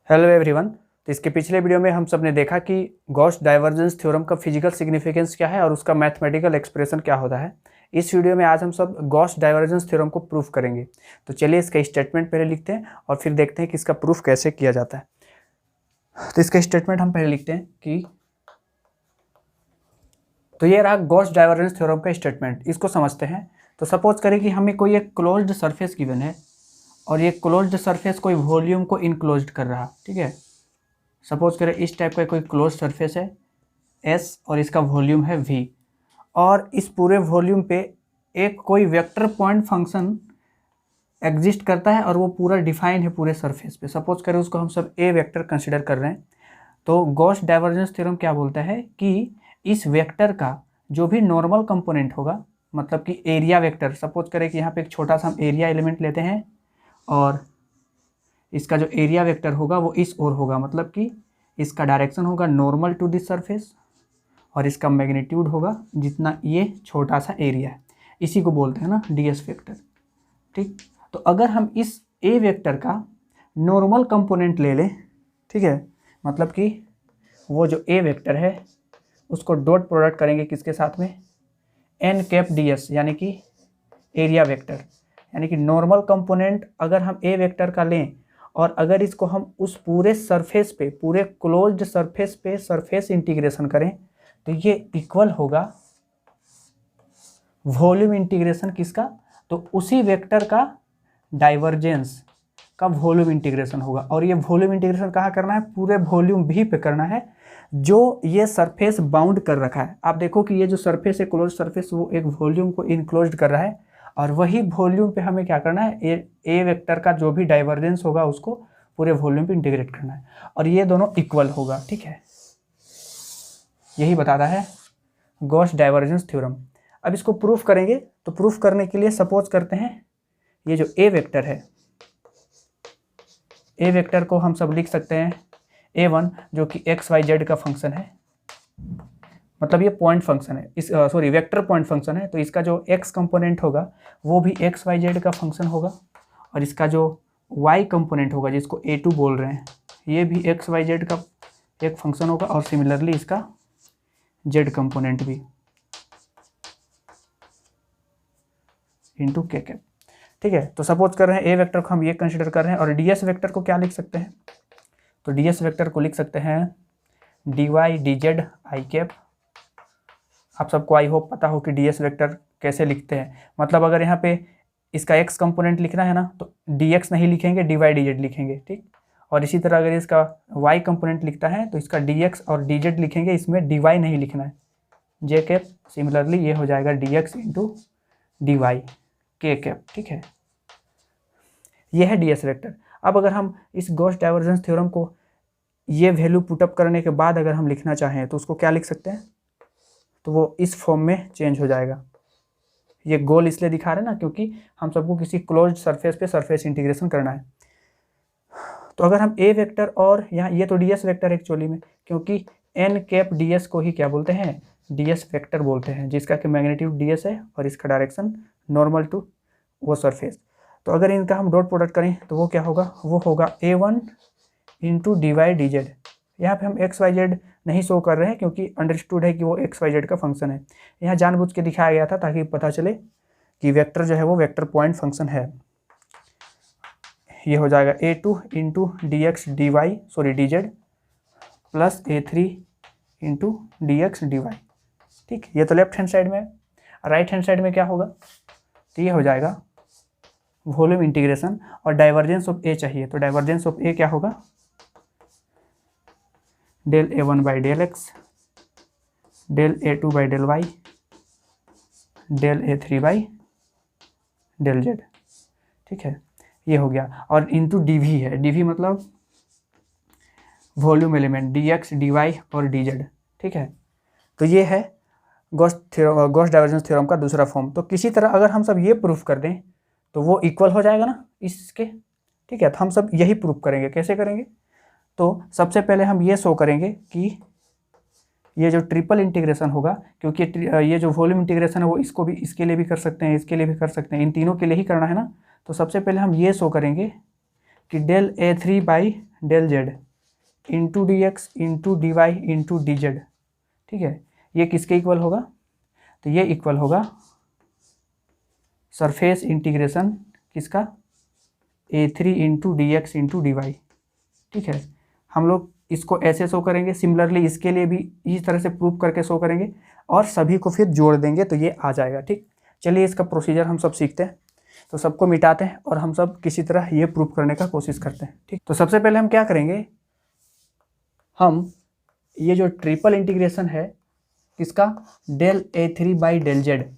Hello everyone. तो इसके पिछले वीडियो में हम सब ने देखा कि गॉस डाइवर्जेंस थ्योरम का फिजिकल सिग्निफिकेंस क्या है और उसका मैथमेटिकल एक्सप्रेशन क्या होता है। इस वीडियो में आज हम सब गॉस डाइवर्जेंस थ्योरम को प्रूफ करेंगे। तो चलिए इसका स्टेटमेंट पहले लिखते हैं और फिर देखते हैं कि इसका प्रूफ कैसे किया जाता है। तो इसका स्टेटमेंट हम पहले लिखते हैं कि तो ये रहा गॉस डाइवर्जेंस थ्योरम का स्टेटमेंट। इसको समझते हैं। तो सपोज करें कि हमें कोई एक क्लोज्ड सरफेस गिवन है और ये क्लोज्ड सरफेस कोई वॉल्यूम को इनक्लोज्ड कर रहा, ठीक है। सपोज करें इस टाइप का कोई क्लोज सरफेस है S और इसका वॉल्यूम है V और इस पूरे वॉल्यूम पे एक कोई वेक्टर पॉइंट फंक्शन एग्जिस्ट करता है और वो पूरा डिफाइन है पूरे सरफेस पे। सपोज करें उसको हम सब A वेक्टर कंसिडर कर रहे हैं। तो गॉस डाइवर्जेंस थ्योरम क्या बोलता है कि इस वेक्टर का जो भी नॉर्मल कंपोनेंट होगा, मतलब कि एरिया वेक्टर, सपोज करें कि यहाँ पे एक छोटा सा हम एरिया एलिमेंट लेते हैं और इसका जो एरिया वेक्टर होगा वो इस ओर होगा, मतलब कि इसका डायरेक्शन होगा नॉर्मल टू दिस सरफेस और इसका मैग्नीट्यूड होगा जितना ये छोटा सा एरिया है। इसी को बोलते हैं ना ds वेक्टर, ठीक। तो अगर हम इस a वेक्टर का नॉर्मल कंपोनेंट ले लें, ठीक है, मतलब कि वो जो a वेक्टर है उसको डॉट प्रोडक्ट करेंगे किसके साथ में, n कैप ds, यानी कि एरिया वेक्टर, यानी कि नॉर्मल कंपोनेंट अगर हम a वेक्टर का लें और अगर इसको हम उस पूरे सरफेस पे, पूरे क्लोज्ड सरफेस पे सरफेस इंटीग्रेशन करें तो ये इक्वल होगा वॉल्यूम इंटीग्रेशन किसका, तो उसी वेक्टर का डाइवर्जेंस का वॉल्यूम इंटीग्रेशन होगा। और ये वॉल्यूम इंटीग्रेशन कहाँ करना है, पूरे वॉल्यूम भी पे करना है जो ये सरफेस बाउंड कर रखा है। आप देखो कि ये जो सरफेस है क्लोज सरफेस वो एक वॉल्यूम को इनक्लोज्ड कर रहा है और वही वॉल्यूम पे हमें क्या करना है, ए वेक्टर का जो भी डाइवर्जेंस होगा उसको पूरे वॉल्यूम पे इंटीग्रेट करना है और ये दोनों इक्वल होगा, ठीक है। यही बताता है गॉस डाइवर्जेंस थ्योरम। अब इसको प्रूफ करेंगे। तो प्रूफ करने के लिए सपोज करते हैं ये जो ए वेक्टर है, ए वेक्टर को हम सब लिख सकते हैं a1 जो कि एक्स वाई जेड का फंक्शन है, मतलब ये पॉइंट फंक्शन है, इस वेक्टर पॉइंट फंक्शन है। तो इसका जो x कंपोनेंट होगा वो भी एक्स वाई जेड का फंक्शन होगा और इसका जो y कंपोनेंट होगा जिसको a2 बोल रहे हैं ये भी एक्स वाई जेड का एक फंक्शन होगा और सिमिलरली इसका z कंपोनेंट भी इंटू के कैप, ठीक है। तो सपोज कर रहे हैं a वेक्टर को हम ये कंसिडर कर रहे हैं और ds वेक्टर को क्या लिख सकते हैं, तो ds वेक्टर को लिख सकते हैं dy dz i कैप। आप सबको आई होप पता हो कि ds वेक्टर कैसे लिखते हैं, मतलब अगर यहाँ पे इसका x कंपोनेंट लिखना है ना तो dx नहीं लिखेंगे, dy dz लिखेंगे, ठीक। और इसी तरह अगर इसका y कंपोनेंट लिखता है तो इसका dx और dz लिखेंगे, इसमें dy नहीं लिखना है, j कैप। सिमिलरली ये हो जाएगा dx into dy k cap, ठीक है। ये है ds वेक्टर। अब अगर हम इस गॉस डाइवर्जेंस थ्योरम को ये वैल्यू पुटअप करने के बाद अगर हम लिखना चाहें तो उसको क्या लिख सकते हैं, तो वो इस फॉर्म में चेंज हो जाएगा। ये गोल इसलिए दिखा रहे हैं ना क्योंकि हम सबको किसी क्लोज्ड सरफेस पे सरफेस इंटीग्रेशन करना है। तो अगर हम ए वेक्टर और यहाँ ये तो ds वेक्टर एक्चुअली में, क्योंकि n कैप ds को ही क्या बोलते हैं, ds वेक्टर बोलते हैं, जिसका कि मैग्नीट्यूड ds है और इसका डायरेक्शन नॉर्मल टू वो सरफेस। तो अगर इनका हम डॉट प्रोडक्ट करें तो वो क्या होगा, वो होगा a1 इंटू dy dz। यहाँ पे हम एक्स वाई जेड नहीं शो कर रहे हैं क्योंकि अंडरस्टूड है कि वो एक्स वाई जेड का फंक्शन है। यहाँ जानबूझ के दिखाया गया था ताकि पता चले कि वेक्टर जो है वो वेक्टर पॉइंट फंक्शन है। ये हो जाएगा a2 into dx dz plus a3 into dx dy, ठीक। ये तो लेफ्ट हैंड साइड में है। राइट हैंड साइड में क्या होगा, तो ये हो जाएगा वॉल्यूम इंटीग्रेशन और डाइवर्जेंस ऑफ a चाहिए, तो डाइवर्जेंस ऑफ a क्या होगा, del a1 by del x, del a2 by del y, del a3 by del z, ठीक है। ये हो गया और इंटू dv है, dv मतलब वॉल्यूम एलिमेंट dx dy और dz, ठीक है। तो ये है गॉस डाइवर्जेंस थ्योरम का दूसरा फॉर्म। तो किसी तरह अगर हम सब ये प्रूफ कर दें तो वो इक्वल हो जाएगा ना इसके, ठीक है। तो हम सब यही प्रूफ करेंगे। कैसे करेंगे, तो सबसे पहले हम ये शो करेंगे कि ये जो ट्रिपल इंटीग्रेशन होगा, क्योंकि ये जो वॉल्यूम इंटीग्रेशन है वो इसको भी, इसके लिए भी कर सकते हैं, इसके लिए भी कर सकते हैं, इन तीनों के लिए ही करना है ना। तो सबसे पहले हम ये शो करेंगे कि del a3 by del z into d x into d y into d z, ठीक है, ये किसके इक्वल होगा? तो ये इक्वल होगा सरफेस इंटीग्रेशन किसका? A3 into d x into d y, ठीक है। हम लोग इसको ऐसे शो करेंगे, सिमिलरली इसके लिए भी इस तरह से प्रूव करके शो करेंगे और सभी को फिर जोड़ देंगे तो ये आ जाएगा, ठीक। चलिए इसका प्रोसीजर हम सब सीखते हैं। तो सबको मिटाते हैं और हम सब किसी तरह ये प्रूव करने का कोशिश करते हैं, ठीक। तो सबसे पहले हम क्या करेंगे, हम ये जो ट्रिपल इंटीग्रेशन है किसका? Del A3 by del z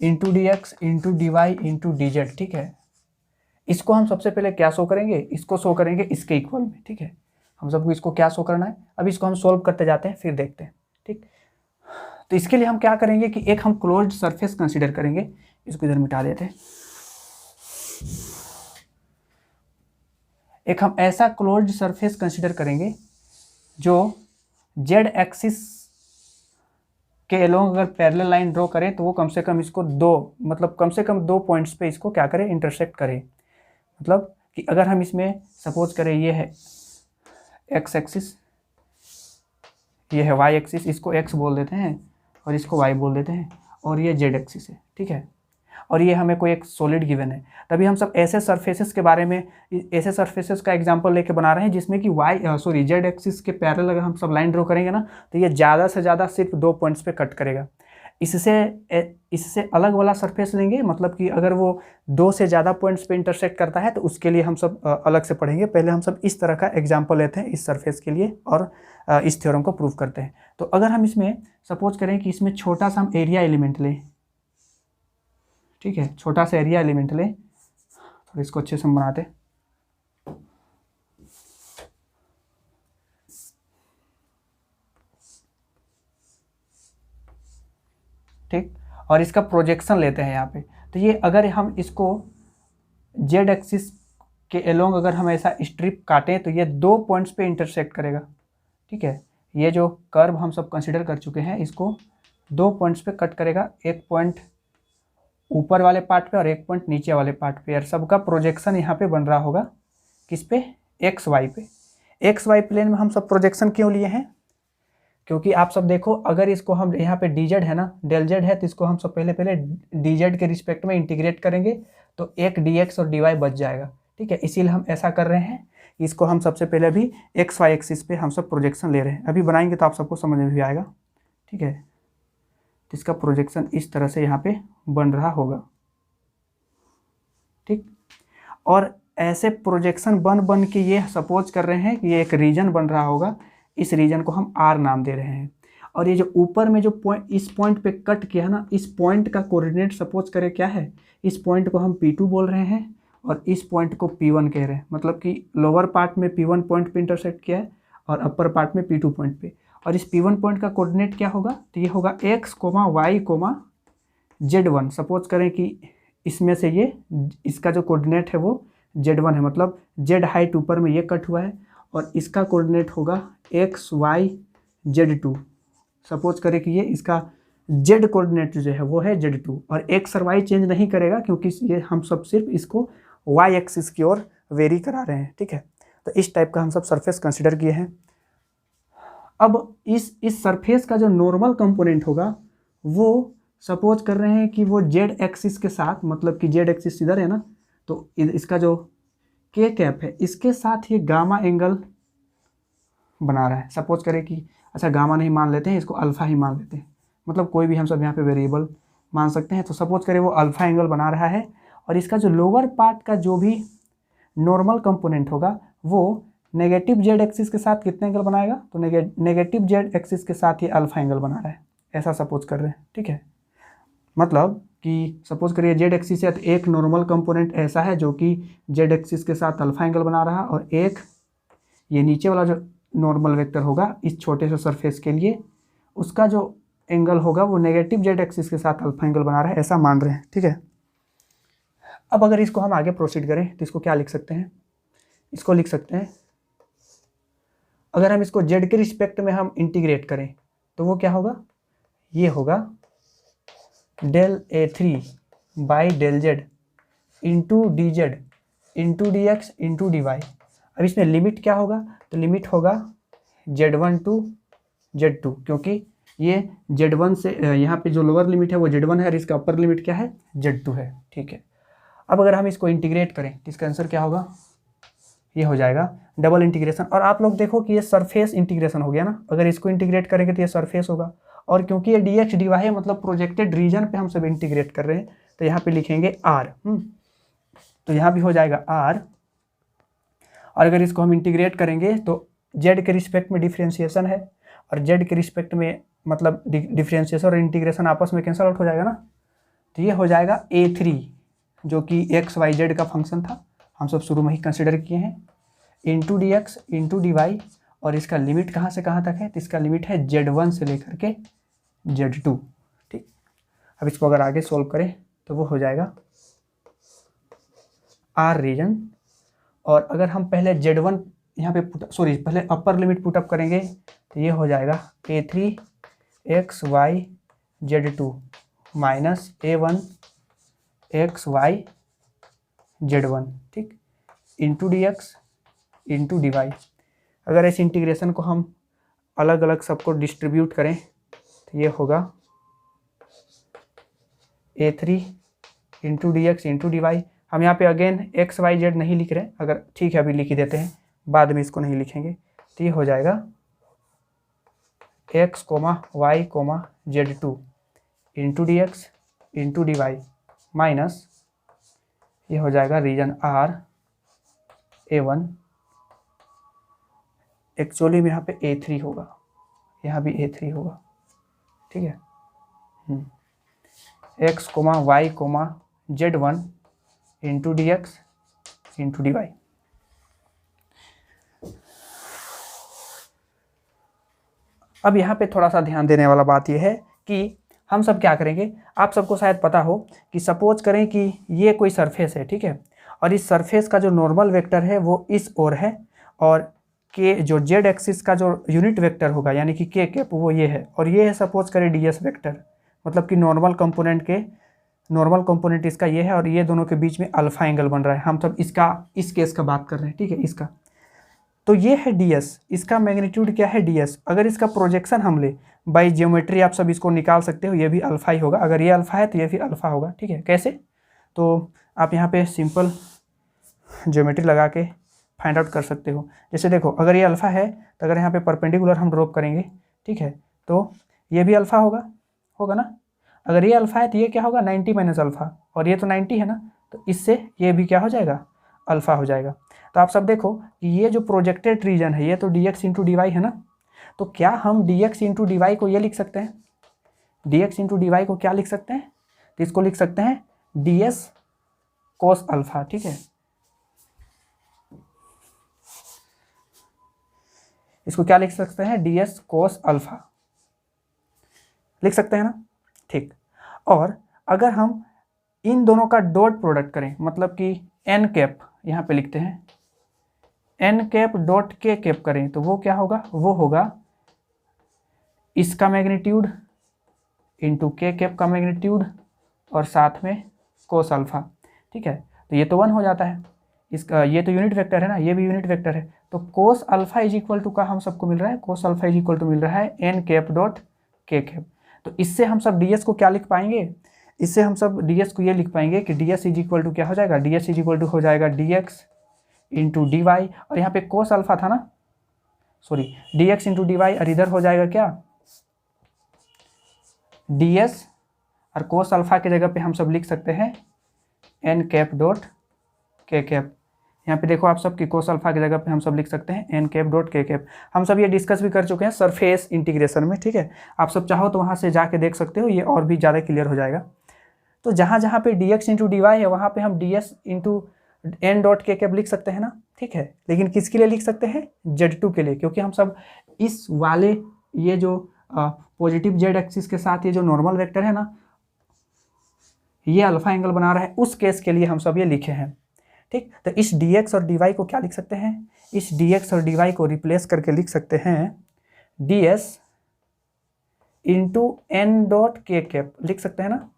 into d x into d y into d z, ठीक है। इसको हम सबसे पहले क्या शो करेंगे? इसको शो करेंगे इसके इक्वल में, ठीक है। हम सबको इसको क्या शो करना है, अब इसको हम सोल्व करते जाते हैं फिर देखते हैं, ठीक। तो इसके लिए हम क्या करेंगे कि एक हम क्लोज्ड सरफेस कंसीडर करेंगे, इसको इधर मिटा देते हैं। एक हम ऐसा क्लोज्ड सरफेस कंसीडर करेंगे जो जेड एक्सिस के एलोंग अगर पैरेलल लाइन ड्रॉ करें तो वो कम से कम इसको कम से कम 2 पॉइंट्स पे इसको क्या करें? इंटरसेक्ट करें। मतलब कि अगर हम इसमें सपोज करें ये है एक्स एक्सिस, ये है वाई एक्सिस, इसको एक्स बोल देते हैं और इसको वाई बोल देते हैं, और ये जेड एक्सिस है, ठीक है। और ये हमें कोई एक सॉलिड गिवन है, तभी हम सब ऐसे सरफेसेस के बारे में, ऐसे सरफेसेस का एग्जांपल लेके बना रहे हैं जिसमें कि जेड एक्सिस के पैरेलल अगर हम सब लाइन ड्रॉ करेंगे ना तो ये ज़्यादा से ज़्यादा सिर्फ 2 पॉइंट्स पे कट करेगा। इससे अलग वाला सरफेस लेंगे, मतलब कि अगर वो 2 से ज़्यादा पॉइंट्स पे इंटरसेक्ट करता है तो उसके लिए हम सब अलग से पढ़ेंगे। पहले हम सब इस तरह का एग्जाम्पल लेते हैं इस सरफेस के लिए और इस थ्योरम को प्रूव करते हैं। तो अगर हम इसमें सपोज करें कि इसमें छोटा सा हम एरिया एलिमेंट लें, ठीक है, छोटा सा एरिया एलिमेंट लें, तो इसको अच्छे से हम बनाते हैं। ठीक, और इसका प्रोजेक्शन लेते हैं यहाँ पे। तो ये अगर हम इसको जेड एक्सिस के एलोंग अगर हम ऐसा स्ट्रिप काटें तो ये 2 पॉइंट्स पे इंटरसेक्ट करेगा, ठीक है। ये जो कर्व हम सब कंसिडर कर चुके हैं इसको 2 पॉइंट्स पे कट करेगा, एक पॉइंट ऊपर वाले पार्ट पे और एक पॉइंट नीचे वाले पार्ट पे, और सबका प्रोजेक्शन यहाँ पे बन रहा होगा किस पे? एक्स वाई पे। एक्स वाई प्लेन में हम सब प्रोजेक्शन क्यों लिए हैं? क्योंकि आप सब देखो, अगर इसको हम यहाँ पे डी जेड है ना, डेल जेड है, तो इसको हम सब पहले डी जेड के रिस्पेक्ट में इंटीग्रेट करेंगे तो एक डी एक्स और डी वाई बच जाएगा, ठीक है। इसीलिए हम ऐसा कर रहे हैं, इसको हम सबसे पहले अभी एक्स वाई एक्सिस पे हम सब प्रोजेक्शन ले रहे हैं। अभी बनाएंगे तो आप सबको समझ में भी आएगा, ठीक है। तो इसका प्रोजेक्शन इस तरह से यहाँ पे बन रहा होगा, ठीक। और ऐसे प्रोजेक्शन बन के ये सपोज कर रहे हैं कि ये एक रीजन बन रहा होगा, इस रीजन को हम आर नाम दे रहे हैं। और ये जो ऊपर में जो पॉइंट, इस पॉइंट पे कट किया ना, इस पॉइंट का कोऑर्डिनेट सपोज करें क्या है, इस पॉइंट को हम P2 बोल रहे हैं और इस पॉइंट को P1 कह रहे हैं। मतलब कि लोअर पार्ट में P1 पॉइंट पे इंटरसेक्ट किया है और अपर पार्ट में P2 पॉइंट पे, और इस P1 पॉइंट का कोऑर्डिनेट क्या होगा? तो ये होगा x, y, z1। सपोज करें कि इसमें से ये, इसका जो कोऑर्डिनेट है वो z1 है, मतलब z हाइट ऊपर में ये कट हुआ है, और इसका कोऑर्डिनेट होगा x, y, z2। सपोज करें कि ये इसका z कोऑर्डिनेट जो है वो है z2, और x और y चेंज नहीं करेगा क्योंकि ये हम सब सिर्फ इसको y एक्सिस की ओर वेरी करा रहे हैं, ठीक है। तो इस टाइप का हम सब सरफेस कंसिडर किए हैं। अब इस सरफेस का जो नॉर्मल कंपोनेंट होगा वो सपोज कर रहे हैं कि वो जेड एक्सिस के साथ, मतलब कि जेड एक्सिस इधर है ना, तो इसका जो के कैप है इसके साथ ये गामा एंगल बना रहा है। सपोज करें कि अच्छा गामा नहीं मान लेते हैं, इसको अल्फ़ा ही मान लेते हैं, मतलब कोई भी हम सब यहाँ पे वेरिएबल मान सकते हैं। तो सपोज करें वो अल्फ़ा एंगल बना रहा है, और इसका जो लोअर पार्ट का जो भी नॉर्मल कंपोनेंट होगा वो नेगेटिव जेड एक्सिस के साथ कितने एंगल बनाएगा? तो नेगेटिव जेड एक्सिस के साथ ये अल्फ़ा एंगल बना रहा है, ऐसा सपोज कर रहे हैं, ठीक है। मतलब कि सपोज करिए जेड एक्सिस है तो एक नॉर्मल कंपोनेंट ऐसा है जो कि जेड एक्सिस के साथ अल्फ़ा एंगल बना रहा है, और एक ये नीचे वाला जो नॉर्मल वेक्टर होगा इस छोटे से सरफेस के लिए, उसका जो एंगल होगा वो नेगेटिव जेड एक्सिस के साथ अल्फ़ा एंगल बना रहा है, ऐसा मान रहे हैं, ठीक है। अब अगर इसको हम आगे प्रोसीड करें तो इसको क्या लिख सकते हैं? इसको लिख सकते हैं, अगर हम इसको जेड के रिस्पेक्ट में हम इंटीग्रेट करें तो वो क्या होगा? ये होगा del A3 by del z into d z into d x into d y. अब इसमें लिमिट क्या होगा, तो लिमिट होगा Z1 टू Z2, क्योंकि ये Z1 से यहाँ पे जो लोअर लिमिट है वो Z1 है और इसका अपर लिमिट क्या है, Z2 है। ठीक है, अब अगर हम इसको इंटीग्रेट करें तो इसका आंसर क्या होगा, ये हो जाएगा डबल इंटीग्रेशन। और आप लोग देखो कि ये सरफेस इंटीग्रेशन हो गया ना, अगर इसको इंटीग्रेट करेंगे तो ये सरफेस होगा, और क्योंकि ये dx dy है मतलब प्रोजेक्टेड रीजन पे हम सब इंटीग्रेट कर रहे हैं, तो यहाँ पे लिखेंगे r। तो यहाँ भी हो जाएगा r, और अगर इसको हम इंटीग्रेट करेंगे तो z के रिस्पेक्ट में डिफ्रेंशिएशन है, और z के रिस्पेक्ट में मतलब डिफ्रेंशिएशन और इंटीग्रेशन आपस में कैंसल आउट हो जाएगा ना, तो ये हो जाएगा a3 जो कि x y z का फंक्शन था, हम सब शुरू में ही कंसिडर किए हैं, इंटू dx इंटू dy, और इसका लिमिट कहाँ से कहाँ तक है, तो इसका लिमिट है Z1 से लेकर के Z2। ठीक, अब इसको अगर आगे सोल्व करें तो वो हो जाएगा R रीजन, और अगर हम पहले Z1 यहाँ पे पहले अपर लिमिट पुटअप करेंगे तो ये हो जाएगा A3 x y Z2 minus A1 x y Z1, ठीक, इंटू dx इंटू dy। अगर इस इंटीग्रेशन को हम अलग अलग सबको डिस्ट्रीब्यूट करें तो ये होगा A3 into dx into dy। हम यहाँ पे अगेन x y z नहीं लिख रहे, अगर ठीक है अभी लिख ही देते हैं, बाद में इसको नहीं लिखेंगे, तो ये हो जाएगा x, y, z2 into dx into dy minus ये हो जाएगा रीजन R A1, एक्चुअली में यहाँ पे A3 होगा, यहाँ भी A3 होगा। ठीक है, x, y, z1 into dx into dy। अब यहाँ पे थोड़ा सा ध्यान देने वाला बात यह है कि हम सब क्या करेंगे, आप सबको शायद पता हो कि सपोज करें कि ये कोई सरफेस है, ठीक है, और इस सरफेस का जो नॉर्मल वेक्टर है वो इस ओर है, और के जो जेड एक्सिस का जो यूनिट वेक्टर होगा यानी कि के कैप वो ये है, और ये है सपोज करें डीएस वेक्टर, मतलब कि नॉर्मल कंपोनेंट इसका ये है, और ये दोनों के बीच में अल्फा एंगल बन रहा है। हम सब इस केस का बात कर रहे हैं, ठीक है, इसका तो ये है ds, इसका मैग्नीट्यूड क्या है ds। अगर इसका प्रोजेक्शन हम ले बाय ज्योमेट्री आप सब इसको निकाल सकते हो, ये भी अल्फा ही होगा, अगर ये अल्फा है तो ये भी अल्फा होगा। ठीक है, कैसे, तो आप यहाँ पे सिंपल ज्योमेट्री लगा के फाइंड आउट कर सकते हो। जैसे देखो अगर ये अल्फा है तो अगर यहाँ पे परपेंडिकुलर हम ड्रॉप करेंगे, ठीक है, तो ये भी अल्फा होगा ना। अगर ये अल्फा है तो ये क्या होगा 90 माइनस अल्फा, और ये तो 90 है ना, तो इससे ये भी क्या हो जाएगा, अल्फा हो जाएगा। तो आप सब देखो कि ये जो प्रोजेक्टेड रीजन है ये तो dx इंटू डी वाई है ना, तो क्या हम dx इंटू डी वाई को ये लिख सकते हैं, dx इंटू डी वाई को क्या लिख सकते हैं, तो इसको लिख सकते हैं ds cos अल्फा। ठीक है, इसको क्या लिख सकते हैं, ds cos अल्फा लिख सकते हैं ना। ठीक, और अगर हम इन दोनों का डॉट प्रोडक्ट करें, मतलब कि n कैप यहाँ पे लिखते हैं n cap dot k cap करें, तो वो क्या होगा, वो होगा इसका मैग्नीट्यूड इंटू k कैप का मैग्नीट्यूड और साथ में कोस अल्फा। ठीक है, तो ये तो 1 हो जाता है, इसका ये तो यूनिट वेक्टर है ना, ये भी यूनिट वेक्टर है, तो cos alpha is equal to का हम सबको मिल रहा है, cos alpha is equal to मिल रहा है n cap dot k cap. तो इससे हम सब ds को क्या लिख पाएंगे, इससे हम सब ds को ये लिख पाएंगे कि ds इज इक्वल टू क्या हो जाएगा, ds इज इक्वल टू हो जाएगा dx इंटू डी वाई, और यहाँ पे कोस अल्फा था ना, sorry dx into d y, और इधर हो जाएगा क्या ds, और कोस अल्फा की जगह पे हम सब लिख सकते हैं n cap dot k cap. यहाँ पे देखो आप सब की कोस अल्फा की जगह पे हम सब लिख सकते हैं n cap dot k cap. हम सब ये डिस्कस भी कर चुके हैं सरफेस इंटीग्रेशन में। ठीक है, आप सब चाहो तो वहाँ से जाके देख सकते हो, ये और भी ज़्यादा क्लियर हो जाएगा। तो जहाँ जहाँ पे dx इंटू डी वाई है वहाँ पे हम ds into n dot k cap लिख सकते हैं ना। ठीक है, लेकिन किसके लिए लिख सकते हैं, Z2 के लिए, क्योंकि हम सब इस वाले ये जो पॉजिटिव z एक्सिस के साथ ये जो नॉर्मल वेक्टर है ना, ये अल्फा एंगल बना रहा है, उस केस के लिए हम सब ये लिखे हैं। ठीक, तो इस dx और dy को क्या लिख सकते हैं, इस dx और dy को रिप्लेस करके लिख सकते हैं ds into n dot k cap लिख सकते हैं ना।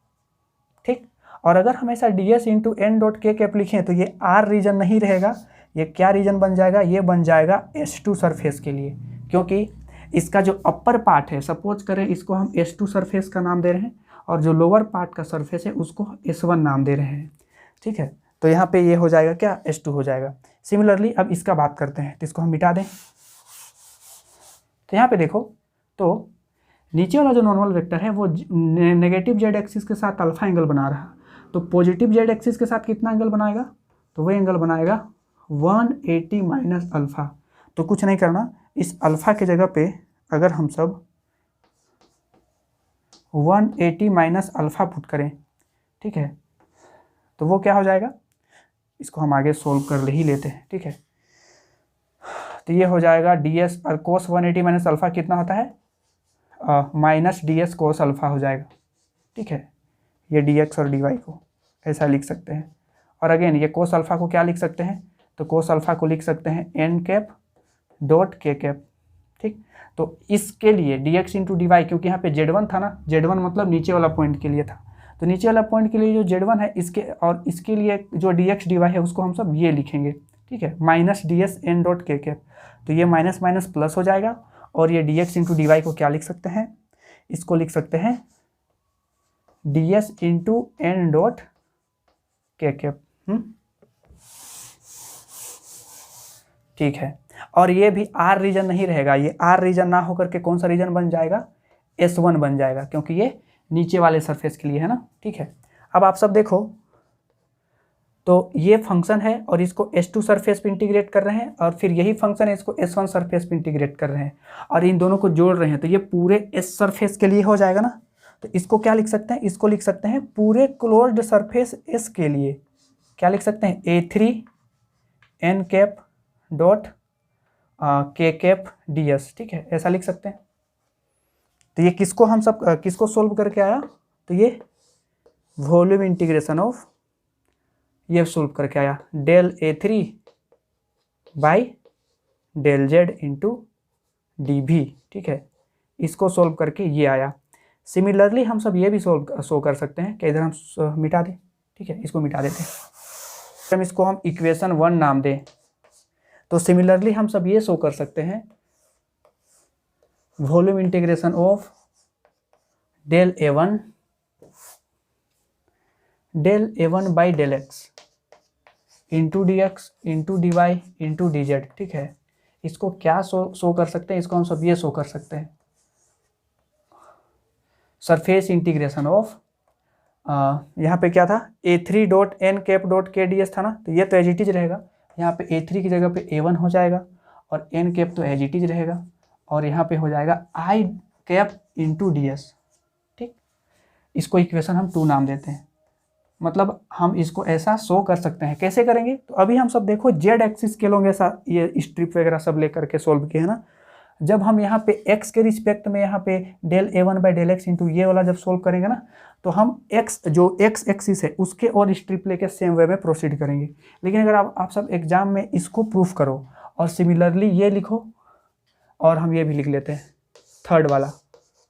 ठीक, और अगर हम ऐसा ds into n dot k cap लिखें तो ये r रीजन नहीं रहेगा, ये क्या रीजन बन जाएगा, ये बन जाएगा S2 सरफेस के लिए, क्योंकि इसका जो अपर पार्ट है, सपोज करें इसको हम S2 सरफेस का नाम दे रहे हैं और जो लोअर पार्ट का सरफेस है उसको S1 नाम दे रहे हैं, ठीक है। तो यहाँ पे ये हो जाएगा क्या, S2 हो जाएगा। सिमिलरली अब इसका बात करते हैं, तो इसको हम मिटा दें। तो यहाँ पे देखो, तो नीचे वाला जो नॉर्मल वेक्टर है वो नेगेटिव जेड एक्सिस के साथ अल्फा एंगल बना रहा, तो पॉजिटिव जेड एक्सिस के साथ कितना एंगल बनाएगा, तो वो एंगल बनाएगा 180 माइनस अल्फा। तो कुछ नहीं करना, इस अल्फा के जगह पे अगर हम सब 180 माइनस अल्फा पुट करें, ठीक है, तो वो क्या हो जाएगा, इसको हम आगे सोल्व कर ही लेते हैं, ठीक है। तो ये हो जाएगा ds और कोस 180 माइनस अल्फा कितना होता है, माइनस ds कोस अल्फा हो जाएगा, ठीक है। ये dx और dy को ऐसा लिख सकते हैं। और अगेन ये कोस अल्फा को क्या लिख सकते हैं, तो कोस अल्फा को लिख सकते हैं n cap dot k cap, ठीक। तो इसके लिए dx इंटू डी वाई, क्योंकि यहाँ पे z1 था ना, z1 मतलब नीचे वाला पॉइंट के लिए था, तो नीचे वाला पॉइंट के लिए जो z1 है इसके और इसके लिए जो dx dy है उसको हम सब ये लिखेंगे, ठीक है, minus ds n dot k cap. तो ये माइनस माइनस प्लस हो जाएगा और ये dx इंटू डी वाई को क्या लिख सकते हैं, इसको लिख सकते हैं ds into n dot k cap, ठीक है। और ये भी R रीजन नहीं रहेगा, ये R रीजन ना होकर के कौन सा रीजन बन जाएगा, S1 बन जाएगा, क्योंकि ये नीचे वाले सरफेस के लिए है ना, ठीक है। अब आप सब देखो, तो ये फंक्शन है और इसको S2 सरफेस पे इंटीग्रेट कर रहे हैं और फिर यही फंक्शन है इसको S1 सरफेस पे इंटीग्रेट कर रहे हैं और इन दोनों को जोड़ रहे हैं, तो ये पूरे S सरफेस के लिए हो जाएगा ना। तो इसको क्या लिख सकते हैं, इसको लिख सकते हैं पूरे क्लोज्ड सरफेस S के लिए क्या लिख सकते हैं, A3 n cap dot k cap ds, ठीक है, ऐसा लिख सकते हैं। तो ये किसको हम सब किसको सोल्व करके आया, तो ये वॉल्यूम इंटीग्रेशन ऑफ, ये सोल्व करके आया del A3 by del Z into dv, ठीक है, इसको सोल्व करके ये आया। सिमिलरली हम सब ये भी शो कर सकते हैं कि इधर हम मिटा दें, ठीक है, इसको मिटा देते हैं, हम इसको हम इक्वेशन 1 नाम दें। तो सिमिलरली हम सब ये शो कर सकते हैं volume integration of del A1 by del x into d x into d y into d z, ठीक है। इसको क्या शो कर सकते हैं, इसको हम सब ये शो कर सकते हैं सरफेस इंटीग्रेशन ऑफ, यहाँ पे क्या था A3 dot n cap dot k ds था ना, तो ये तो एज इट इज रहेगा, यहाँ पे A3 की जगह पे A1 हो जाएगा और n कैप तो एज इट इज रहेगा और यहाँ पे हो जाएगा I कैप इंटू ds, ठीक। इसको इक्वेशन हम 2 नाम देते हैं, मतलब हम इसको ऐसा शो कर सकते हैं। कैसे करेंगे, तो अभी हम सब देखो जेड एक्सिस के लोग ऐसा ये स्ट्रिप वगैरह सब लेकर के सोल्व किए है ना। जब हम यहाँ पे x के रिस्पेक्ट में यहाँ पे del A1 by del x into ये वाला जब सोल्व करेंगे ना, तो हम x जो x एक्सिस है उसके और स्ट्रिप लेके सेम वे में प्रोसीड करेंगे। लेकिन अगर आप सब एग्जाम में इसको प्रूफ करो और सिमिलरली ये लिखो और हम ये भी लिख लेते हैं थर्ड वाला,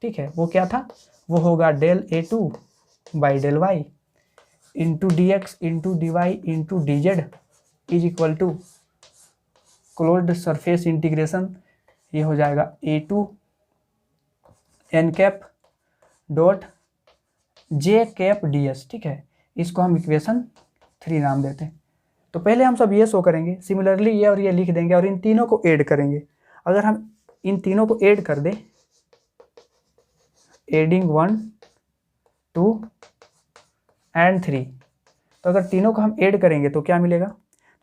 ठीक है, वो क्या था, वो होगा del A2 by del y into d x into d y into d z is equal to closed surface integration, ये हो जाएगा A2 n cap dot j cap ds, ठीक है। इसको हम इक्वेशन 3 नाम देते हैं। तो पहले हम सब ये शो करेंगे, सिमिलरली ये और ये लिख देंगे और इन तीनों को ऐड करेंगे। अगर हम इन तीनों को ऐड कर दें, एडिंग 1 2 एंड 3, तो अगर तीनों को हम ऐड करेंगे तो क्या मिलेगा,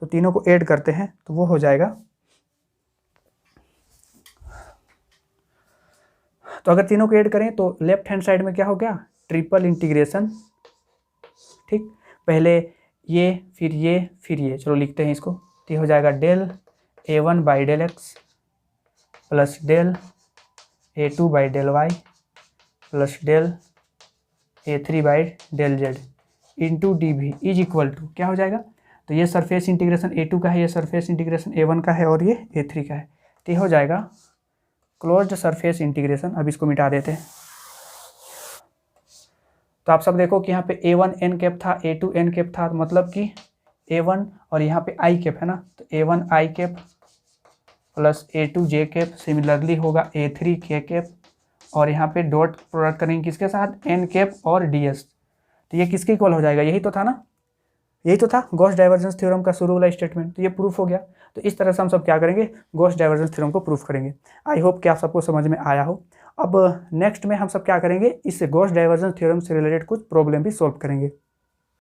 तो तीनों को ऐड करते हैं तो वो हो जाएगा, तो अगर तीनों को ऐड करें तो लेफ्ट हैंड साइड में क्या हो गया, ट्रिपल इंटीग्रेशन, ठीक, पहले ये फिर ये फिर ये, चलो लिखते हैं इसको। तो ये हो जाएगा del A1 by del x plus del A2 by del y plus del A3 by del z into d भी इज इक्वल टू क्या हो जाएगा, तो ये सरफेस इंटीग्रेशन A2 का है, ये सरफेस इंटीग्रेशन A1 का है और ये A3 का है। तो ये हो जाएगा क्लोज्ड सरफेस इंटीग्रेशन। अब इसको मिटा देते हैं। तो आप सब देखो कि यहाँ पे A1 n कैप था, A2 n कैप था, मतलब कि A1 और यहाँ पे आई कैप है ना, तो A1 आई कैप प्लस A2 जे कैप, सिमिलरली होगा A3 के कैप, और यहाँ पे डॉट प्रोडक्ट करेंगे किसके साथ, एन कैप और ds। तो ये किसके इक्वल हो जाएगा, यही तो था ना, यही तो था गॉस डाइवर्जेंस थ्योरम का शुरू वाला स्टेटमेंट। तो ये प्रूफ हो गया। तो इस तरह से हम सब क्या करेंगे, गॉस डाइवर्जेंस थ्योरम को प्रूफ करेंगे। आई होप कि आप सबको समझ में आया हो। अब नेक्स्ट में हम सब क्या करेंगे, इस गॉस डाइवर्जेंस थ्योरम से रिलेटेड कुछ प्रॉब्लम भी सॉल्व करेंगे।